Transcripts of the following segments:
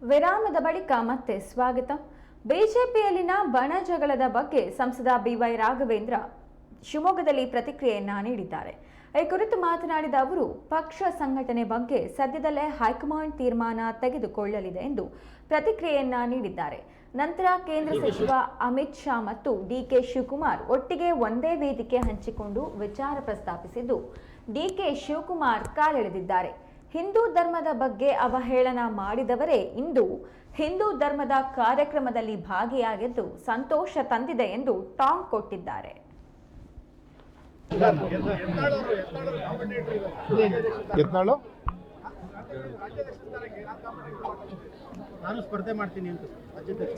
ವಿರಾಮದ ಬಳಿಕ ಮತ್ತೆ ಸ್ವಾಗತ. ಬಿಜೆಪಿಯಲ್ಲಿನ ಬಣ ಜಗಳದ ಬಗ್ಗೆ ಸಂಸದ ಬಿವೈ ರಾಘವೇಂದ್ರ ಶಿವಮೊಗ್ಗದಲ್ಲಿ ಪ್ರತಿಕ್ರಿಯೆಯನ್ನ ನೀಡಿದ್ದಾರೆ. ಈ ಕುರಿತು ಮಾತನಾಡಿದ ಅವರು, ಪಕ್ಷ ಸಂಘಟನೆ ಬಗ್ಗೆ ಸದ್ಯದಲ್ಲೇ ಹೈಕಮಾಂಡ್ ತೀರ್ಮಾನ ತೆಗೆದುಕೊಳ್ಳಲಿದೆ ಎಂದು ಪ್ರತಿಕ್ರಿಯೆಯನ್ನ ನೀಡಿದ್ದಾರೆ. ನಂತರ ಕೇಂದ್ರ ಸಚಿವ ಅಮಿತ್ ಶಾ ಮತ್ತು ಡಿಕೆ ಶಿವಕುಮಾರ್ ಒಟ್ಟಿಗೆ ಒಂದೇ ವೇದಿಕೆ ಹಂಚಿಕೊಂಡು ವಿಚಾರ ಪ್ರಸ್ತಾಪಿಸಿದ್ದು, ಡಿಕೆ ಶಿವಕುಮಾರ್ ಕಾಲೆಳೆದಿದ್ದಾರೆ. ಹಿಂದೂ ಧರ್ಮದ ಬಗ್ಗೆ ಅವಹೇಳನ ಮಾಡಿದವರೇ ಇಂದು ಹಿಂದೂ ಧರ್ಮದ ಕಾರ್ಯಕ್ರಮದಲ್ಲಿ ಭಾಗಿಯಾಗಿದ್ದು ಸಂತೋಷ ತಂದಿದೆ ಎಂದು ಟಾಂಗ್ ಕೊಟ್ಟಿದ್ದಾರೆ.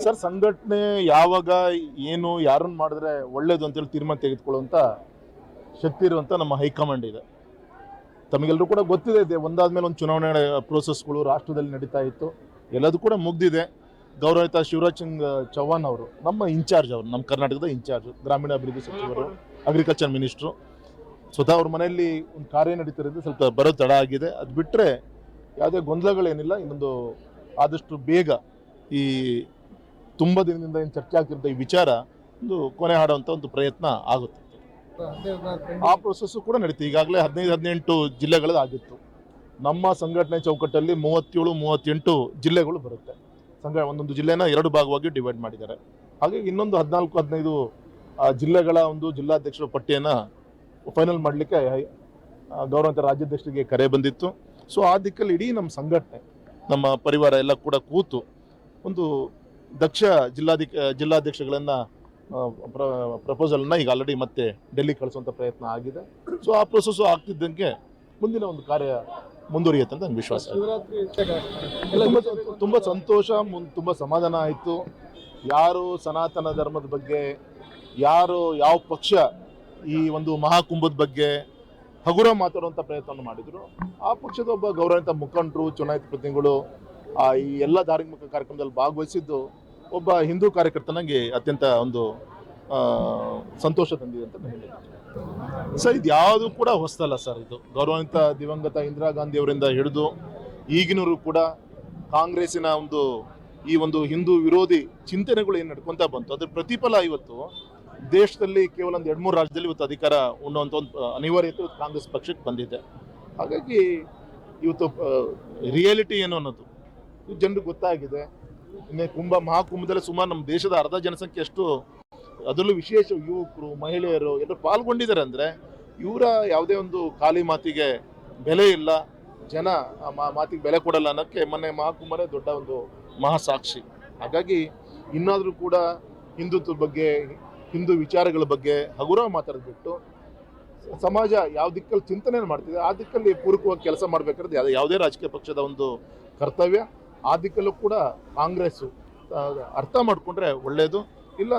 ಸರ್, ಸಂಘಟನೆ ಯಾವಾಗ ಏನು ಯಾರನ್ನು ಮಾಡಿದ್ರೆ ಒಳ್ಳೇದು ಅಂತೇಳಿ ತೀರ್ಮಾನ ತೆಗೆದುಕೊಳ್ಳುವಂತ ಶಕ್ತಿ ಇರುವಂತ ನಮ್ಮ ಹೈಕಮಾಂಡ್ ಇದೆ. ತಮಗೆಲ್ಲರೂ ಕೂಡ ಗೊತ್ತಿದೆ, ಒಂದಾದ್ಮೇಲೆ ಒಂದು ಚುನಾವಣೆ ಪ್ರೋಸೆಸ್ಗಳು ರಾಷ್ಟ್ರದಲ್ಲಿ ನಡೀತಾ ಇತ್ತು. ಎಲ್ಲದೂ ಕೂಡ ಮುಗ್ದಿದೆ. ಗೌರವಿತ ಶಿವರಾಜ್ ಸಿಂಗ್ ಚೌಹಾಣ್ ಅವರು ನಮ್ಮ ಇನ್ಚಾರ್ಜ್, ಅವರು ನಮ್ಮ ಕರ್ನಾಟಕದ ಇನ್ಚಾರ್ಜ್, ಗ್ರಾಮೀಣಾಭಿವೃದ್ಧಿ ಸಚಿವರು, ಅಗ್ರಿಕಲ್ಚರ್ ಮಿನಿಸ್ಟ್ರು. ಸ್ವತಃ ಅವ್ರ ಮನೆಯಲ್ಲಿ ಒಂದು ಕಾರ್ಯ ನಡೀತಿರೋದು ಸ್ವಲ್ಪ ಬರೋ ತಡ ಆಗಿದೆ. ಅದು ಬಿಟ್ಟರೆ ಯಾವುದೇ ಗೊಂದಲಗಳೇನಿಲ್ಲ. ಇನ್ನೊಂದು ಆದಷ್ಟು ಬೇಗ ಈ ತುಂಬ ದಿನದಿಂದ ಏನು ಚರ್ಚೆ ಆಗ್ತಿರೋ ಈ ವಿಚಾರ ಒಂದು ಕೊನೆ ಹಾಡುವಂಥ ಒಂದು ಪ್ರಯತ್ನ ಆಗುತ್ತೆ. ಆ ಪ್ರೊಸೆಸ್ಸು ಕೂಡ ನಡೀತು. ಈಗಾಗಲೇ 15-18 ಜಿಲ್ಲೆಗಳದ್ದು ಆಗಿತ್ತು. ನಮ್ಮ ಸಂಘಟನೆ ಚೌಕಟ್ಟಲ್ಲಿ 37-38 ಜಿಲ್ಲೆಗಳು ಬರುತ್ತೆ. ಒಂದೊಂದು ಜಿಲ್ಲೆನ 2 ಭಾಗವಾಗಿ ಡಿವೈಡ್ ಮಾಡಿದ್ದಾರೆ. ಹಾಗಾಗಿ ಇನ್ನೊಂದು 14-15 ಜಿಲ್ಲೆಗಳ ಒಂದು ಜಿಲ್ಲಾಧ್ಯಕ್ಷರ ಪಟ್ಟಿಯನ್ನು ಫೈನಲ್ ಮಾಡಲಿಕ್ಕೆ ಗೌರವಾನ್ವಿತ ರಾಜ್ಯಾಧ್ಯಕ್ಷರಿಗೆ ಕರೆ ಬಂದಿತ್ತು. ಸೊ ಆ ದಿಕ್ಕಲ್ಲಿ ಇಡೀ ನಮ್ಮ ಸಂಘಟನೆ, ನಮ್ಮ ಪರಿವಾರ ಎಲ್ಲ ಕೂಡ ಕೂತು ಒಂದು ದಕ್ಷ ಜಿಲ್ಲಾಧ್ಯಕ್ಷಗಳನ್ನು ಪ್ರಪೋಸಲ್ನ ಈಗ ಆಲ್ರೆಡಿ ಮತ್ತೆ ಡೆಲ್ಲಿ ಕಳಿಸುವಂಥ ಪ್ರಯತ್ನ ಆಗಿದೆ. ಸೊ ಆ ಪ್ರೊಸೆಸ್ಸು ಆಗ್ತಿದ್ದಂಗೆ ಮುಂದಿನ ಒಂದು ಕಾರ್ಯ ಮುಂದುವರಿಯುತ್ತೆ ಅಂತ ನನಗೆ ವಿಶ್ವಾಸ. ತುಂಬ ಸಂತೋಷ, ತುಂಬ ಸಮಾಧಾನ ಆಯಿತು. ಯಾರು ಸನಾತನ ಧರ್ಮದ ಬಗ್ಗೆ, ಯಾರು ಯಾವ ಪಕ್ಷ ಈ ಒಂದು ಮಹಾಕುಂಭದ ಬಗ್ಗೆ ಹಗುರ ಮಾತಾಡುವಂಥ ಪ್ರಯತ್ನವನ್ನು ಮಾಡಿದರು, ಆ ಪಕ್ಷದ ಒಬ್ಬ ಗೌರವಾನ್ವಿತ ಮುಖಂಡರು, ಚುನಾಯಿತ ಪ್ರತಿನಿಧಿಗಳು ಈ ಎಲ್ಲ ಧಾರ್ಮಿಕ ಕಾರ್ಯಕ್ರಮದಲ್ಲಿ ಭಾಗವಹಿಸಿದ್ದು ಒಬ್ಬ ಹಿಂದೂ ಕಾರ್ಯಕರ್ತನಿಗೆ ಅತ್ಯಂತ ಒಂದು ಸಂತೋಷ ತಂದಿದೆ ಅಂತ ಹೇಳಿ. ಸರ್, ಇದು ಯಾವುದು ಕೂಡ ಹೊಸದಲ್ಲ ಸರ್. ಇದು ಗೌರವಾನ್ವಿತ ದಿವಂಗತ ಇಂದಿರಾ ಗಾಂಧಿ ಅವರಿಂದ ಹಿಡಿದು ಈಗಿನವರು ಕೂಡ ಕಾಂಗ್ರೆಸ್ಸಿನ ಈ ಒಂದು ಹಿಂದೂ ವಿರೋಧಿ ಚಿಂತನೆಗಳು ಏನು ನಡ್ಕೊಂತ ಬಂತು, ಅದ್ರ ಪ್ರತಿಫಲ ಇವತ್ತು ದೇಶದಲ್ಲಿ ಕೇವಲ ಒಂದು 2-3 ರಾಜ್ಯದಲ್ಲಿ ಇವತ್ತು ಅಧಿಕಾರ ಉಣ್ಣುವಂಥ ಒಂದು ಅನಿವಾರ್ಯತೆ ಕಾಂಗ್ರೆಸ್ ಪಕ್ಷಕ್ಕೆ ಬಂದಿದೆ. ಹಾಗಾಗಿ ಇವತ್ತು ರಿಯಾಲಿಟಿ ಏನು ಅನ್ನೋದು ಜನರಿಗೆ ಗೊತ್ತಾಗಿದೆ. ಇನ್ನು ಮಹಾಕುಂಭದಲ್ಲಿ ಸುಮಾರು ನಮ್ಮ ದೇಶದ ಅರ್ಧ ಜನಸಂಖ್ಯೆ ಅಷ್ಟು, ಅದರಲ್ಲೂ ವಿಶೇಷ ಯುವಕರು, ಮಹಿಳೆಯರು ಎಲ್ಲರೂ ಪಾಲ್ಗೊಂಡಿದ್ದಾರೆ. ಅಂದರೆ ಇವರ ಯಾವುದೇ ಒಂದು ಖಾಲಿ ಮಾತಿಗೆ ಬೆಲೆ ಇಲ್ಲ, ಜನ ಮಾತಿಗೆ ಬೆಲೆ ಕೊಡಲ್ಲ ಅನ್ನೋಕ್ಕೆ ಮೊನ್ನೆ ಮಹಾಕುಂಭನೇ ದೊಡ್ಡ ಒಂದು ಮಹಾಸಾಕ್ಷಿ. ಹಾಗಾಗಿ ಇನ್ನಾದರೂ ಕೂಡ ಹಿಂದುತ್ವದ ಬಗ್ಗೆ, ಹಿಂದೂ ವಿಚಾರಗಳ ಬಗ್ಗೆ ಹಗುರ ಮಾತಾಡೋದ್ಬಿಟ್ಟು ಸಮಾಜ ಯಾವ ದಿಕ್ಕಲ್ಲಿ ಚಿಂತನೆ ಮಾಡ್ತಿದೆ ಆ ದಿಕ್ಕಲ್ಲಿ ಪೂರಕವಾಗಿ ಕೆಲಸ ಮಾಡಬೇಕಾದ್ರೆ ಯಾವುದೇ ರಾಜಕೀಯ ಪಕ್ಷದ ಒಂದು ಕರ್ತವ್ಯ. ಆ ದಿಕ್ಕಲ್ಲೂ ಕೂಡ ಕಾಂಗ್ರೆಸ್ಸು ಅರ್ಥ ಮಾಡಿಕೊಂಡ್ರೆ ಒಳ್ಳೆಯದು. ಇಲ್ಲ